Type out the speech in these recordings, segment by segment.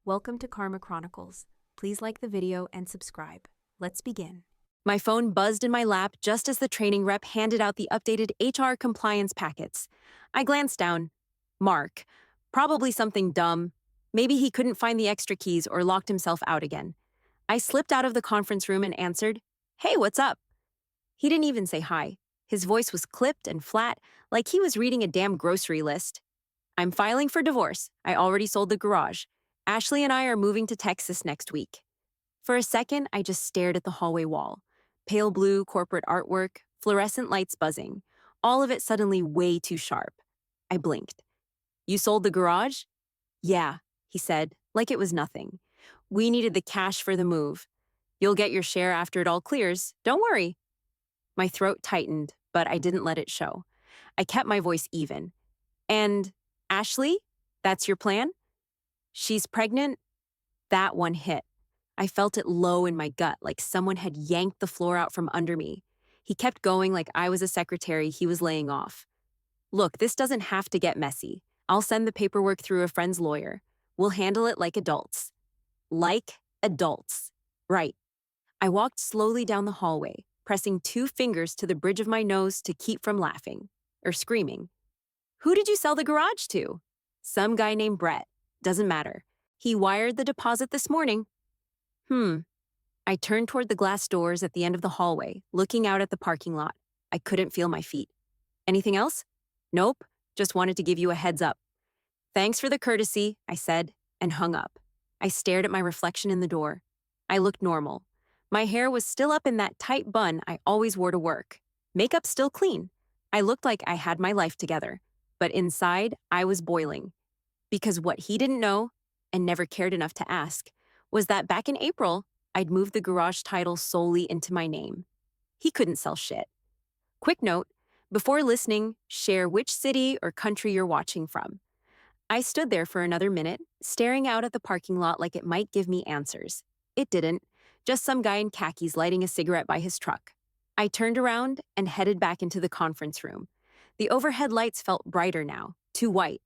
Welcome to Karma Chronicles. Please like the video and subscribe. Let's begin. My phone buzzed in my lap just as the training rep handed out the updated HR compliance packets. I glanced down. Mark. Probably something dumb. Maybe he couldn't find the extra keys or locked himself out again. I slipped out of the conference room and answered, "Hey, what's up?" He didn't even say hi. His voice was clipped and flat, like he was reading a damn grocery list. "I'm filing for divorce. I already sold the garage. Ashley and I are moving to Texas next week." For a second, I just stared at the hallway wall. Pale blue corporate artwork, fluorescent lights buzzing, all of it suddenly way too sharp. I blinked. "You sold the garage?" "Yeah," he said, like it was nothing. "We needed the cash for the move. You'll get your share after it all clears. Don't worry." My throat tightened, but I didn't let it show. I kept my voice even. "And Ashley? That's your plan?" "She's pregnant?" That one hit. I felt it low in my gut, like someone had yanked the floor out from under me. He kept going like I was a secretary he was laying off. "Look, this doesn't have to get messy. I'll send the paperwork through a friend's lawyer. We'll handle it like adults." Like adults. Right. I walked slowly down the hallway, pressing 2 fingers to the bridge of my nose to keep from laughing, or screaming. "Who did you sell the garage to?" "Some guy named Brett. Doesn't matter. He wired the deposit this morning." I turned toward the glass doors at the end of the hallway, looking out at the parking lot. I couldn't feel my feet. "Anything else?" "Nope. Just wanted to give you a heads up." "Thanks for the courtesy," I said, and hung up. I stared at my reflection in the door. I looked normal. My hair was still up in that tight bun I always wore to work. Makeup still clean. I looked like I had my life together. But inside, I was boiling. Because what he didn't know, and never cared enough to ask, was that back in April, I'd moved the garage title solely into my name. He couldn't sell shit. Quick note, before listening, share which city or country you're watching from. I stood there for another minute, staring out at the parking lot like it might give me answers. It didn't, just some guy in khakis lighting a cigarette by his truck. I turned around and headed back into the conference room. The overhead lights felt brighter now, too white.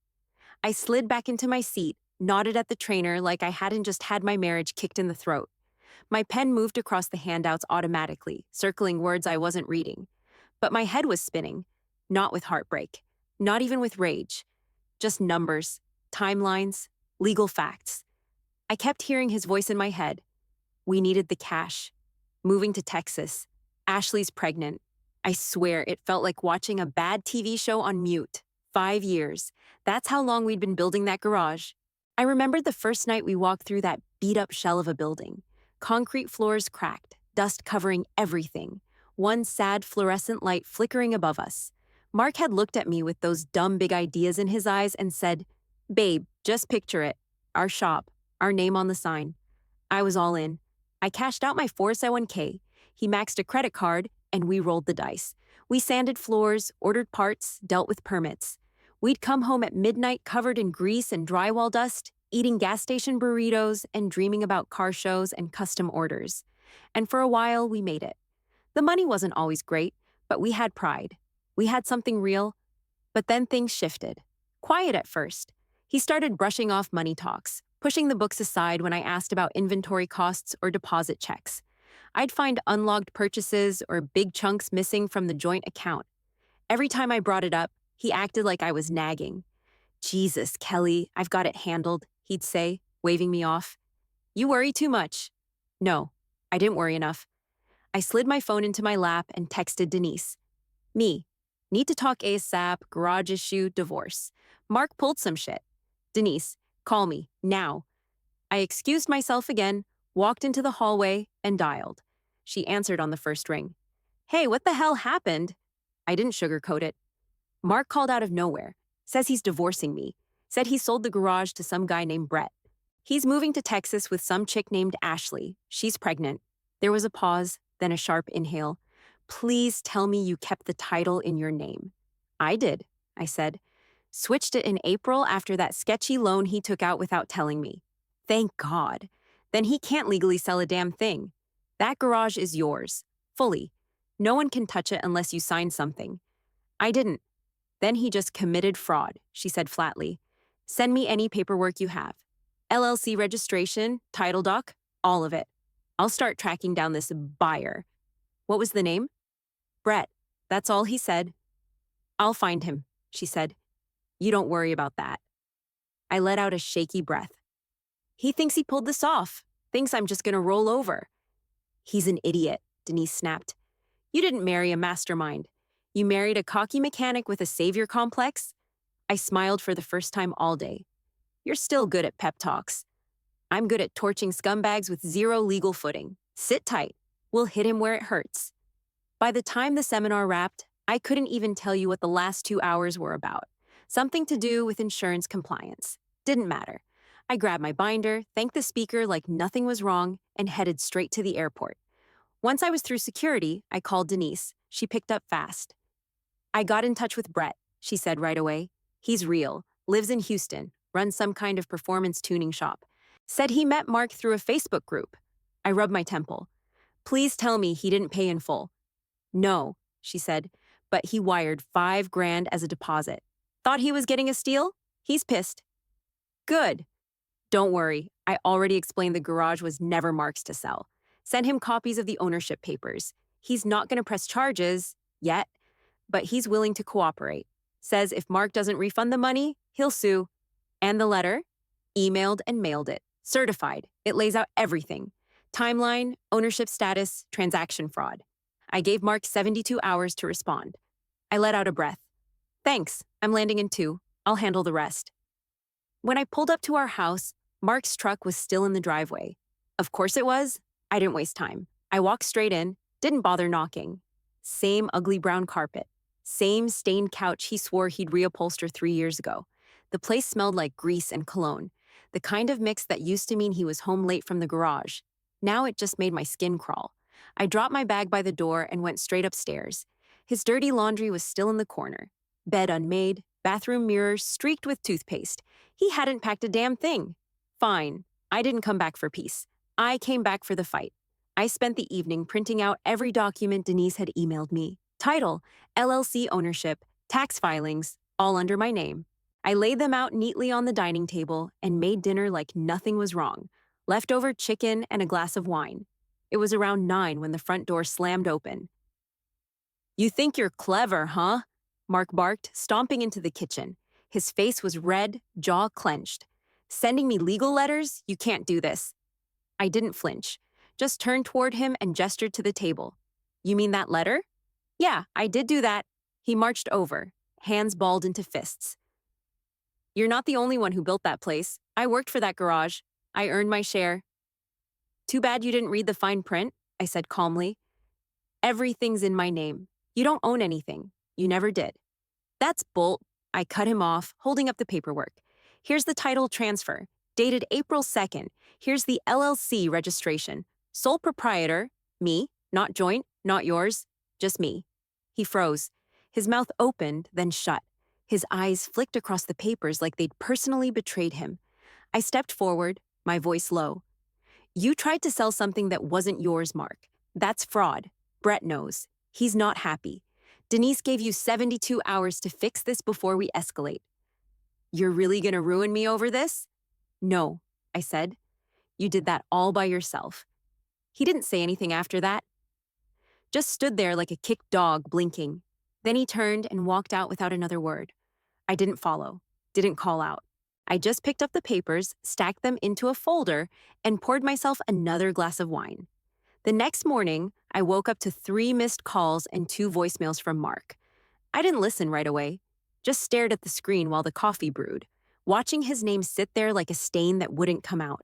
I slid back into my seat, nodded at the trainer like I hadn't just had my marriage kicked in the throat. My pen moved across the handouts automatically, circling words I wasn't reading. But my head was spinning, not with heartbreak, not even with rage. Just numbers, timelines, legal facts. I kept hearing his voice in my head. We needed the cash. Moving to Texas. Ashley's pregnant. I swear it felt like watching a bad TV show on mute. 5 years. That's how long we'd been building that garage. I remembered the first night we walked through that beat-up shell of a building. Concrete floors cracked, dust covering everything. One sad fluorescent light flickering above us. Mark had looked at me with those dumb big ideas in his eyes and said, "Babe, just picture it. Our shop, our name on the sign." I was all in. I cashed out my 401k. He maxed a credit card, and we rolled the dice. We sanded floors, ordered parts, dealt with permits. We'd come home at midnight covered in grease and drywall dust, eating gas station burritos and dreaming about car shows and custom orders. And for a while, we made it. The money wasn't always great, but we had pride. We had something real. But then things shifted. Quiet at first. He started brushing off money talks, pushing the books aside when I asked about inventory costs or deposit checks. I'd find unlogged purchases or big chunks missing from the joint account. Every time I brought it up, he acted like I was nagging. "Jesus, Kelly, I've got it handled," he'd say, waving me off. "You worry too much." No, I didn't worry enough. I slid my phone into my lap and texted Denise. "Me. Need to talk ASAP, garage issue, divorce. Mark pulled some shit. Denise, call me, now." I excused myself again, walked into the hallway, and dialed. She answered on the first ring. "Hey, what the hell happened?" I didn't sugarcoat it. "Mark called out of nowhere. Says he's divorcing me. Said he sold the garage to some guy named Brett. He's moving to Texas with some chick named Ashley. She's pregnant." There was a pause, then a sharp inhale. "Please tell me you kept the title in your name." "I did," I said. "Switched it in April after that sketchy loan he took out without telling me." "Thank God. Then he can't legally sell a damn thing. That garage is yours. Fully. No one can touch it unless you sign something." "I didn't." "Then he just committed fraud," she said flatly. "Send me any paperwork you have." LLC registration, title doc, all of it. I'll start tracking down this buyer. What was the name? Brett. That's all he said. I'll find him, she said. You don't worry about that. I let out a shaky breath. He thinks he pulled this off, thinks I'm just gonna roll over. He's an idiot, Denise snapped. You didn't marry a mastermind. You married a cocky mechanic with a savior complex? I smiled for the first time all day. You're still good at pep talks. I'm good at torching scumbags with zero legal footing. Sit tight. We'll hit him where it hurts. By the time the seminar wrapped, I couldn't even tell you what the last 2 hours were about. Something to do with insurance compliance. Didn't matter. I grabbed my binder, thanked the speaker like nothing was wrong, and headed straight to the airport. Once I was through security, I called Denise. She picked up fast. I got in touch with Brett, she said right away. He's real, lives in Houston, runs some kind of performance tuning shop. Said he met Mark through a Facebook group. I rubbed my temple. Please tell me he didn't pay in full. No, she said, but he wired $5,000 as a deposit. Thought he was getting a steal? He's pissed. Good. Don't worry, I already explained the garage was never Mark's to sell. Send him copies of the ownership papers. He's not going to press charges, yet, but he's willing to cooperate. Says if Mark doesn't refund the money, he'll sue. And the letter? Emailed and mailed it. Certified. It lays out everything. Timeline, ownership status, transaction fraud. I gave Mark 72 hours to respond. I let out a breath. Thanks, I'm landing in 2. I'll handle the rest. When I pulled up to our house, Mark's truck was still in the driveway. Of course it was. I didn't waste time. I walked straight in, didn't bother knocking. Same ugly brown carpet. Same stained couch he swore he'd reupholster 3 years ago. The place smelled like grease and cologne, the kind of mix that used to mean he was home late from the garage. Now it just made my skin crawl. I dropped my bag by the door and went straight upstairs. His dirty laundry was still in the corner. Bed unmade, bathroom mirrors streaked with toothpaste. He hadn't packed a damn thing. Fine, I didn't come back for peace. I came back for the fight. I spent the evening printing out every document Denise had emailed me. Title, LLC ownership, tax filings, all under my name. I laid them out neatly on the dining table and made dinner like nothing was wrong. Leftover chicken and a glass of wine. It was around 9 when the front door slammed open. You think you're clever, huh? Mark barked, stomping into the kitchen. His face was red, jaw clenched. Sending me legal letters? You can't do this. I didn't flinch, just turned toward him and gestured to the table. You mean that letter? Yeah, I did do that. He marched over, hands balled into fists. You're not the only one who built that place. I worked for that garage. I earned my share. Too bad you didn't read the fine print, I said calmly. Everything's in my name. You don't own anything. You never did. That's bull. I cut him off, holding up the paperwork. Here's the title transfer, dated April 2nd. Here's the LLC registration. Sole proprietor, me, not joint, not yours, just me. He froze. His mouth opened, then shut. His eyes flicked across the papers like they'd personally betrayed him. I stepped forward, my voice low. You tried to sell something that wasn't yours, Mark. That's fraud. Brett knows. He's not happy. Denise gave you 72 hours to fix this before we escalate. You're really gonna ruin me over this? No, I said. You did that all by yourself. He didn't say anything after that. Just stood there like a kicked dog, blinking. Then he turned and walked out without another word. I didn't follow, didn't call out. I just picked up the papers, stacked them into a folder, and poured myself another glass of wine. The next morning, I woke up to 3 missed calls and 2 voicemails from Mark. I didn't listen right away, just stared at the screen while the coffee brewed, watching his name sit there like a stain that wouldn't come out.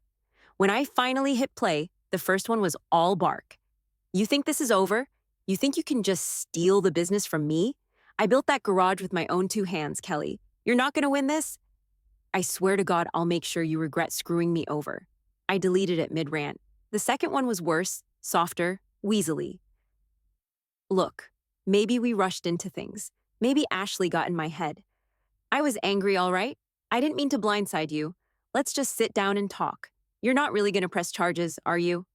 When I finally hit play, the first one was all bark. You think this is over? You think you can just steal the business from me? I built that garage with my own 2 hands, Kelly. You're not gonna win this? I swear to God, I'll make sure you regret screwing me over. I deleted it mid-rant. The second one was worse, softer, weaselly. Look, maybe we rushed into things. Maybe Ashley got in my head. I was angry, all right. I didn't mean to blindside you. Let's just sit down and talk. You're not really gonna press charges, are you?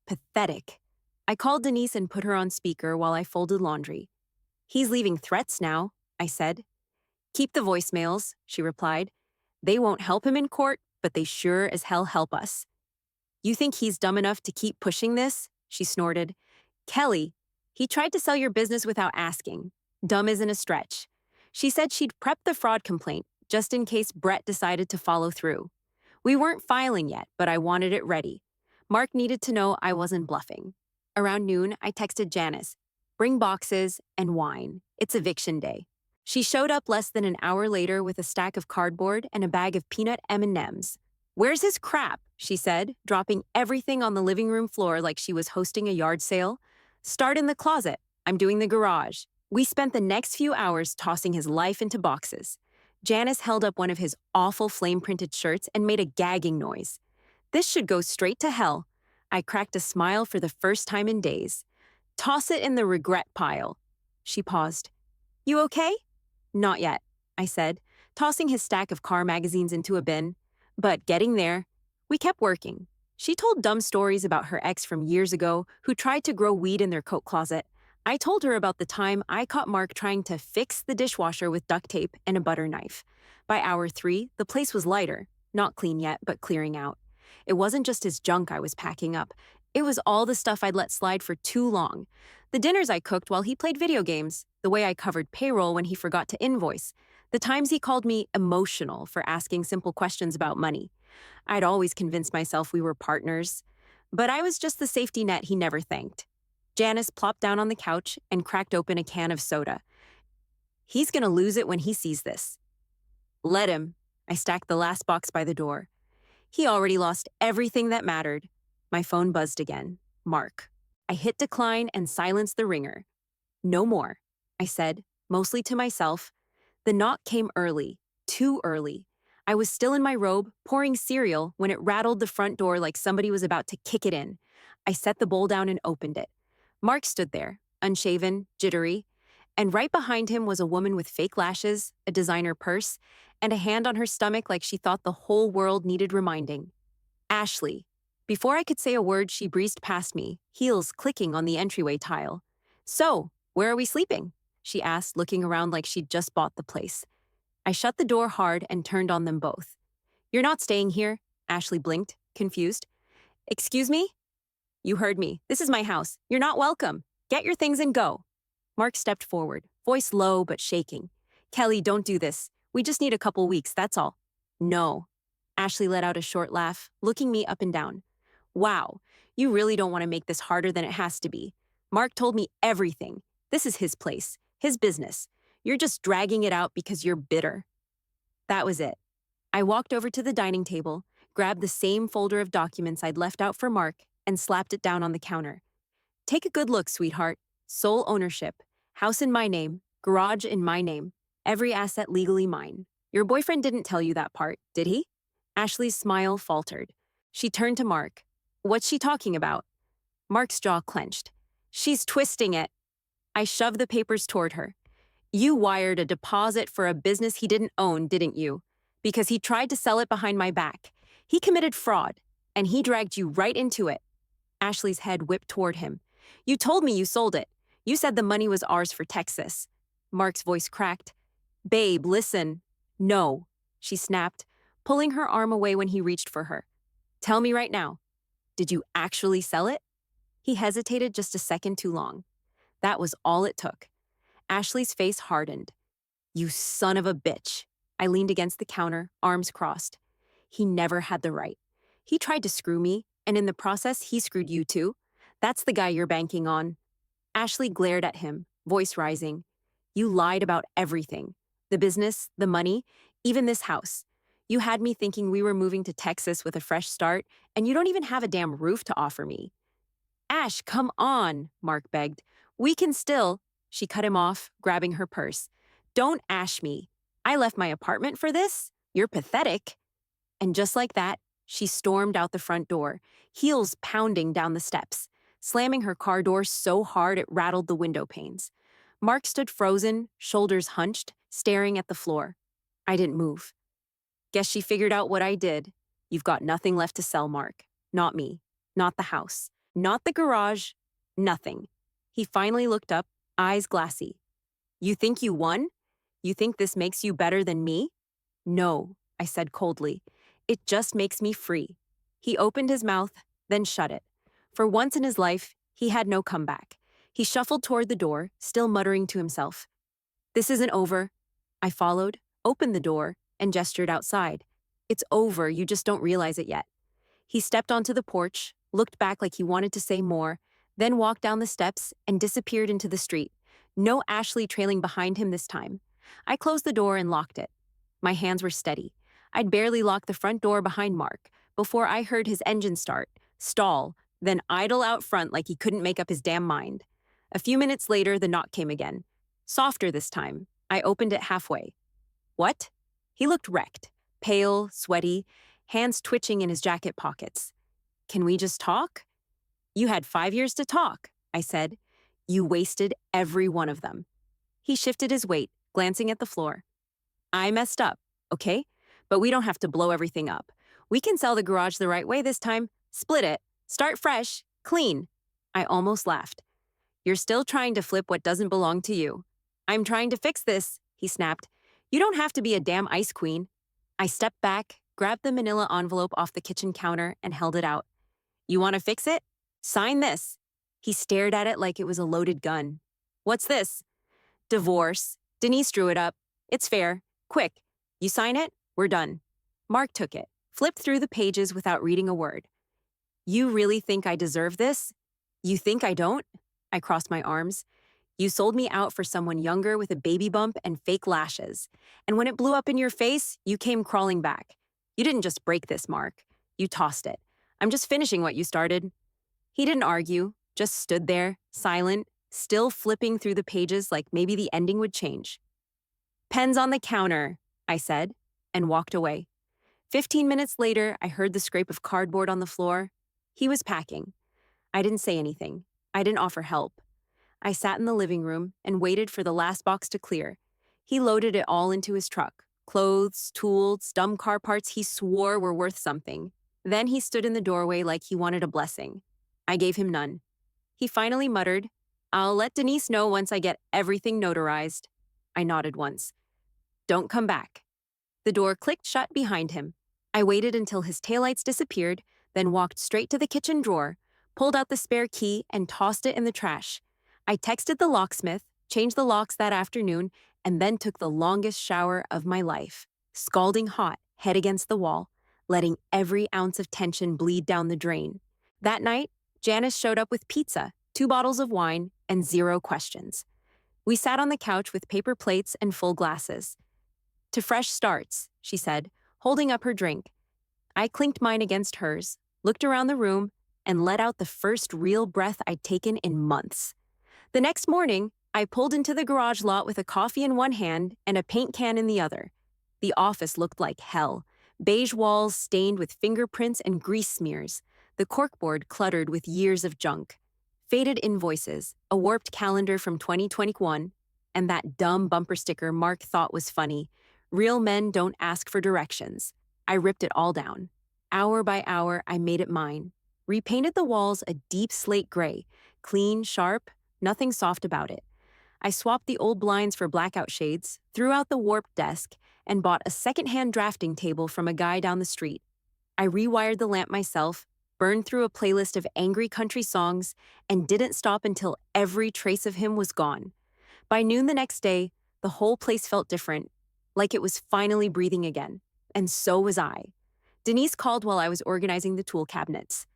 Pathetic. I called Denise and put her on speaker while I folded laundry. He's leaving threats now, I said. Keep the voicemails, she replied. They won't help him in court, but they sure as hell help us. You think he's dumb enough to keep pushing this? She snorted. Kelly, he tried to sell your business without asking. Dumb isn't a stretch. She said she'd prep the fraud complaint just in case Brett decided to follow through. We weren't filing yet, but I wanted it ready. Mark needed to know I wasn't bluffing. Around noon, I texted Janice, bring boxes and wine. It's eviction day. She showed up less than an hour later with a stack of cardboard and a bag of peanut M&Ms. Where's his crap? She said, dropping everything on the living room floor like she was hosting a yard sale. Start in the closet. I'm doing the garage. We spent the next few hours tossing his life into boxes. Janice held up one of his awful flame-printed shirts and made a gagging noise. This should go straight to hell. I cracked a smile for the first time in days. Toss it in the regret pile. She paused. You okay? Not yet, I said, tossing his stack of car magazines into a bin. But getting there. We kept working. She told dumb stories about her ex from years ago who tried to grow weed in their coat closet. I told her about the time I caught Mark trying to fix the dishwasher with duct tape and a butter knife. By hour 3, the place was lighter. Not clean yet, but clearing out. It wasn't just his junk I was packing up. It was all the stuff I'd let slide for too long. The dinners I cooked while he played video games, the way I covered payroll when he forgot to invoice, the times he called me emotional for asking simple questions about money. I'd always convinced myself we were partners, but I was just the safety net he never thanked. Janice plopped down on the couch and cracked open a can of soda. He's gonna lose it when he sees this. Let him. I stacked the last box by the door. He already lost everything that mattered. My phone buzzed again. Mark. I hit decline and silenced the ringer. No more, I said, mostly to myself. The knock came early, too early. I was still in my robe, pouring cereal, when it rattled the front door like somebody was about to kick it in. I set the bowl down and opened it. Mark stood there, unshaven, jittery, and right behind him was a woman with fake lashes, a designer purse, and a hand on her stomach like she thought the whole world needed reminding. Ashley. Before I could say a word, she breezed past me, heels clicking on the entryway tile. So, where are we sleeping? She asked, looking around like she'd just bought the place. I shut the door hard and turned on them both. You're not staying here, Ashley blinked, confused. Excuse me? You heard me. This is my house. You're not welcome. Get your things and go. Mark stepped forward, voice low but shaking. Kelly, don't do this. We just need a couple weeks, that's all. No. Ashley let out a short laugh, looking me up and down. Wow, you really don't want to make this harder than it has to be. Mark told me everything. This is his place, his business. You're just dragging it out because you're bitter. That was it. I walked over to the dining table, grabbed the same folder of documents I'd left out for Mark, and slapped it down on the counter. Take a good look, sweetheart. Sole ownership. House in my name. Garage in my name. Every asset legally mine. Your boyfriend didn't tell you that part, did he? Ashley's smile faltered. She turned to Mark. What's she talking about? Mark's jaw clenched. She's twisting it. I shoved the papers toward her. You wired a deposit for a business he didn't own, didn't you? Because he tried to sell it behind my back. He committed fraud, and he dragged you right into it. Ashley's head whipped toward him. You told me you sold it. You said the money was ours for Texas. Mark's voice cracked. Babe, listen. No, she snapped, pulling her arm away when he reached for her. Tell me right now. Did you actually sell it? He hesitated just a second too long. That was all it took. Ashley's face hardened. You son of a bitch. I leaned against the counter, arms crossed. He never had the right. He tried to screw me, and in the process, he screwed you too. That's the guy you're banking on. Ashley glared at him, voice rising. You lied about everything. The business, the money, even this house. You had me thinking we were moving to Texas with a fresh start, and you don't even have a damn roof to offer me. Ash, come on, Mark begged. We can still... She cut him off, grabbing her purse. Don't ash me. I left my apartment for this? You're pathetic. And just like that, she stormed out the front door, heels pounding down the steps, slamming her car door so hard it rattled the window panes. Mark stood frozen, shoulders hunched, staring at the floor. I didn't move. Guess she figured out what I did. You've got nothing left to sell, Mark. Not me. Not the house. Not the garage. Nothing. He finally looked up, eyes glassy. You think you won? You think this makes you better than me? No, I said coldly. It just makes me free. He opened his mouth, then shut it. For once in his life, he had no comeback. He shuffled toward the door, still muttering to himself. This isn't over. I followed, opened the door, and gestured outside. It's over, you just don't realize it yet. He stepped onto the porch, looked back like he wanted to say more, then walked down the steps and disappeared into the street. No Ashley trailing behind him this time. I closed the door and locked it. My hands were steady. I'd barely locked the front door behind Mark before I heard his engine start, stall, then idle out front like he couldn't make up his damn mind. A few minutes later, the knock came again. Softer this time. I opened it halfway. What? He looked wrecked, pale, sweaty, hands twitching in his jacket pockets. Can we just talk? You had 5 years to talk, I said. You wasted every one of them. He shifted his weight, glancing at the floor. I messed up, okay? But we don't have to blow everything up. We can sell the garage the right way this time, split it, start fresh, clean. I almost laughed. You're still trying to flip what doesn't belong to you. I'm trying to fix this, he snapped. You don't have to be a damn ice queen. I stepped back, grabbed the manila envelope off the kitchen counter, and held it out. You want to fix it? Sign this. He stared at it like it was a loaded gun. What's this? Divorce. Denise drew it up. It's fair. Quick. You sign it? We're done. Mark took it, flipped through the pages without reading a word. You really think I deserve this? You think I don't? I crossed my arms. You sold me out for someone younger with a baby bump and fake lashes. And when it blew up in your face, you came crawling back. You didn't just break this, Mark. You tossed it. I'm just finishing what you started. He didn't argue, just stood there, silent, still flipping through the pages like maybe the ending would change. Pens on the counter, I said, and walked away. 15 minutes later, I heard the scrape of cardboard on the floor. He was packing. I didn't say anything. I didn't offer help. I sat in the living room and waited for the last box to clear. He loaded it all into his truck. Clothes, tools, dumb car parts he swore were worth something. Then he stood in the doorway like he wanted a blessing. I gave him none. He finally muttered, I'll let Denise know once I get everything notarized. I nodded once. Don't come back. The door clicked shut behind him. I waited until his taillights disappeared, then walked straight to the kitchen drawer, pulled out the spare key, and tossed it in the trash. I texted the locksmith, changed the locks that afternoon, and then took the longest shower of my life, scalding hot, head against the wall, letting every ounce of tension bleed down the drain. That night, Janice showed up with pizza, 2 bottles of wine, and 0 questions. We sat on the couch with paper plates and full glasses. To fresh starts, she said, holding up her drink. I clinked mine against hers, looked around the room, and let out the first real breath I'd taken in months. The next morning, I pulled into the garage lot with a coffee in one hand and a paint can in the other. The office looked like hell. Beige walls stained with fingerprints and grease smears, the corkboard cluttered with years of junk, faded invoices, a warped calendar from 2021, and that dumb bumper sticker Mark thought was funny. Real men don't ask for directions. I ripped it all down. Hour by hour, I made it mine. Repainted the walls a deep slate gray, clean, sharp, nothing soft about it. I swapped the old blinds for blackout shades, threw out the warped desk, and bought a secondhand drafting table from a guy down the street. I rewired the lamp myself, burned through a playlist of angry country songs, and didn't stop until every trace of him was gone. By noon the next day, the whole place felt different, like it was finally breathing again. And so was I. Denise called while I was organizing the tool cabinets.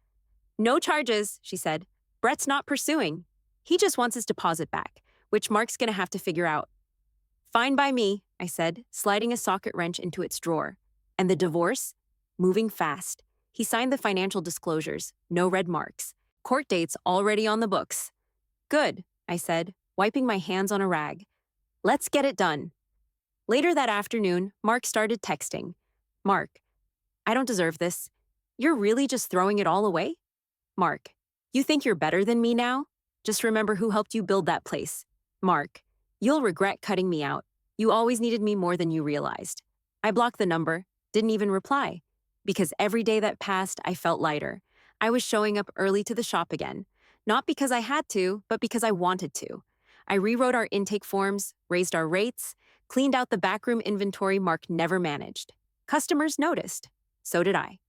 No charges, she said. Brett's not pursuing. He just wants his deposit back, which Mark's gonna have to figure out. Fine by me, I said, sliding a socket wrench into its drawer. And the divorce? Moving fast. He signed the financial disclosures, no red marks. Court dates already on the books. Good, I said, wiping my hands on a rag. Let's get it done. Later that afternoon, Mark started texting. Mark, I don't deserve this. You're really just throwing it all away? Mark, you think you're better than me now? Just remember who helped you build that place. Mark, you'll regret cutting me out. You always needed me more than you realized. I blocked the number, didn't even reply. Because every day that passed, I felt lighter. I was showing up early to the shop again. Not because I had to, but because I wanted to. I rewrote our intake forms, raised our rates, cleaned out the backroom inventory Mark never managed. Customers noticed. So did I.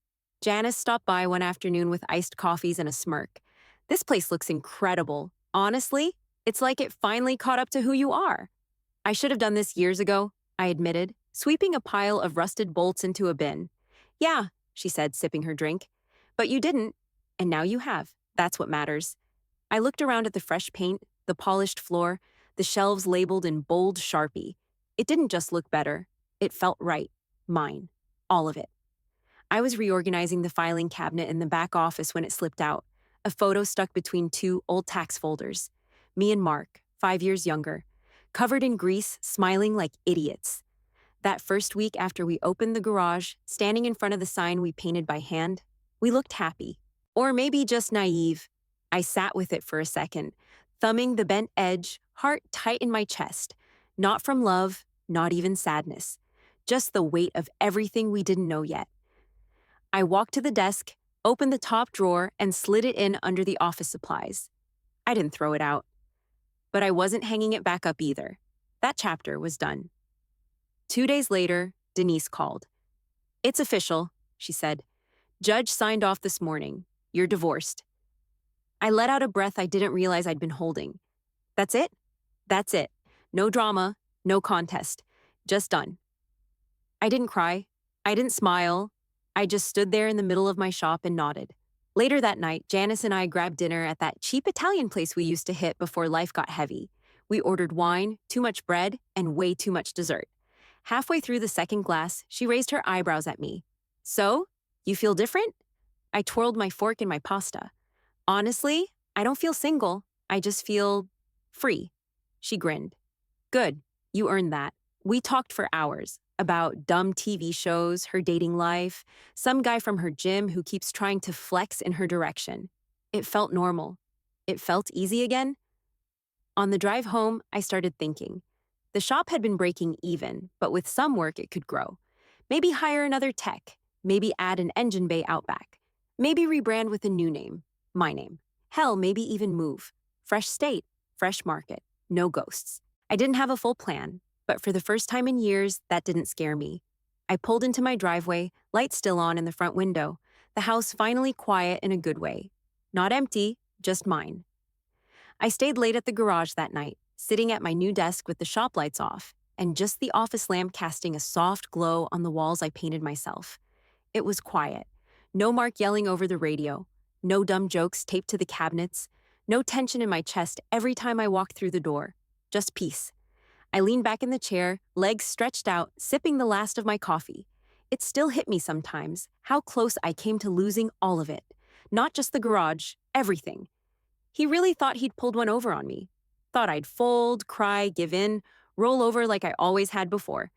Janice stopped by one afternoon with iced coffees and a smirk. This place looks incredible. Honestly, it's like it finally caught up to who you are. I should have done this years ago, I admitted, sweeping a pile of rusted bolts into a bin. Yeah, she said, sipping her drink. But you didn't, and now you have. That's what matters. I looked around at the fresh paint, the polished floor, the shelves labeled in bold Sharpie. It didn't just look better. It felt right. Mine. All of it. I was reorganizing the filing cabinet in the back office when it slipped out, a photo stuck between two old tax folders. Me and Mark, 5 years younger, covered in grease, smiling like idiots. That first week after we opened the garage, standing in front of the sign we painted by hand, we looked happy. Or maybe just naive. I sat with it for a second, thumbing the bent edge, heart tight in my chest. Not from love, not even sadness. Just the weight of everything we didn't know yet. I walked to the desk, opened the top drawer, and slid it in under the office supplies. I didn't throw it out. But I wasn't hanging it back up either. That chapter was done. 2 days later, Denise called. "It's official," she said. "Judge signed off this morning. You're divorced." I let out a breath I didn't realize I'd been holding. That's it? That's it. No drama, no contest. Just done. I didn't cry. I didn't smile. I just stood there in the middle of my shop and nodded. Later that night, Janice and I grabbed dinner at that cheap Italian place we used to hit before life got heavy. We ordered wine, too much bread, and way too much dessert. Halfway through the second glass, she raised her eyebrows at me. "So, you feel different?" I twirled my fork in my pasta. "Honestly, I don't feel single. I just feel free." She grinned. "Good. You earned that." We talked for hours about dumb TV shows, her dating life, some guy from her gym who keeps trying to flex in her direction. It felt normal. It felt easy again. On the drive home, I started thinking. The shop had been breaking even, but with some work it could grow. Maybe hire another tech. Maybe add an engine bay out back. Maybe rebrand with a new name. My name. Hell, maybe even move. Fresh state, fresh market, no ghosts. I didn't have a full plan, but for the first time in years, that didn't scare me. I pulled into my driveway, lights still on in the front window, the house finally quiet in a good way. Not empty, just mine. I stayed late at the garage that night, sitting at my new desk with the shop lights off, and just the office lamp casting a soft glow on the walls I painted myself. It was quiet. No Mark yelling over the radio. No dumb jokes taped to the cabinets. No tension in my chest every time I walked through the door. Just peace. I leaned back in the chair, legs stretched out, sipping the last of my coffee. It still hit me sometimes, how close I came to losing all of it. Not just the garage, everything. He really thought he'd pulled one over on me. Thought I'd fold, cry, give in, roll over like I always had before.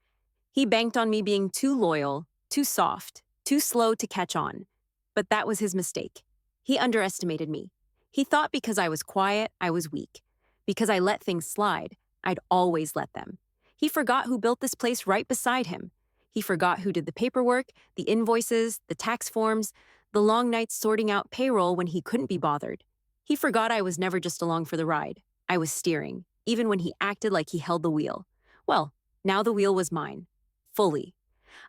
He banked on me being too loyal, too soft, too slow to catch on. But that was his mistake. He underestimated me. He thought because I was quiet, I was weak. Because I let things slide, I'd always let them. He forgot who built this place right beside him. He forgot who did the paperwork, the invoices, the tax forms, the long nights sorting out payroll when he couldn't be bothered. He forgot I was never just along for the ride. I was steering, even when he acted like he held the wheel. Well, now the wheel was mine. Fully.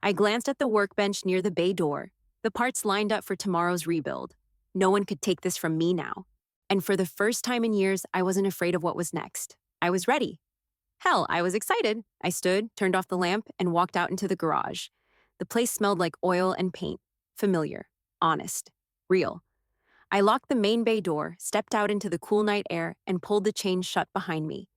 I glanced at the workbench near the bay door, the parts lined up for tomorrow's rebuild. No one could take this from me now. And for the first time in years, I wasn't afraid of what was next. I was ready. Hell, I was excited. I stood, turned off the lamp, and walked out into the garage. The place smelled like oil and paint. Familiar. Honest. Real. I locked the main bay door, stepped out into the cool night air, and pulled the chain shut behind me.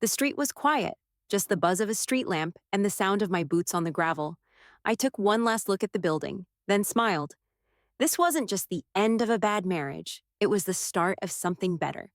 The street was quiet, just the buzz of a street lamp and the sound of my boots on the gravel. I took one last look at the building, then smiled. This wasn't just the end of a bad marriage. It was the start of something better.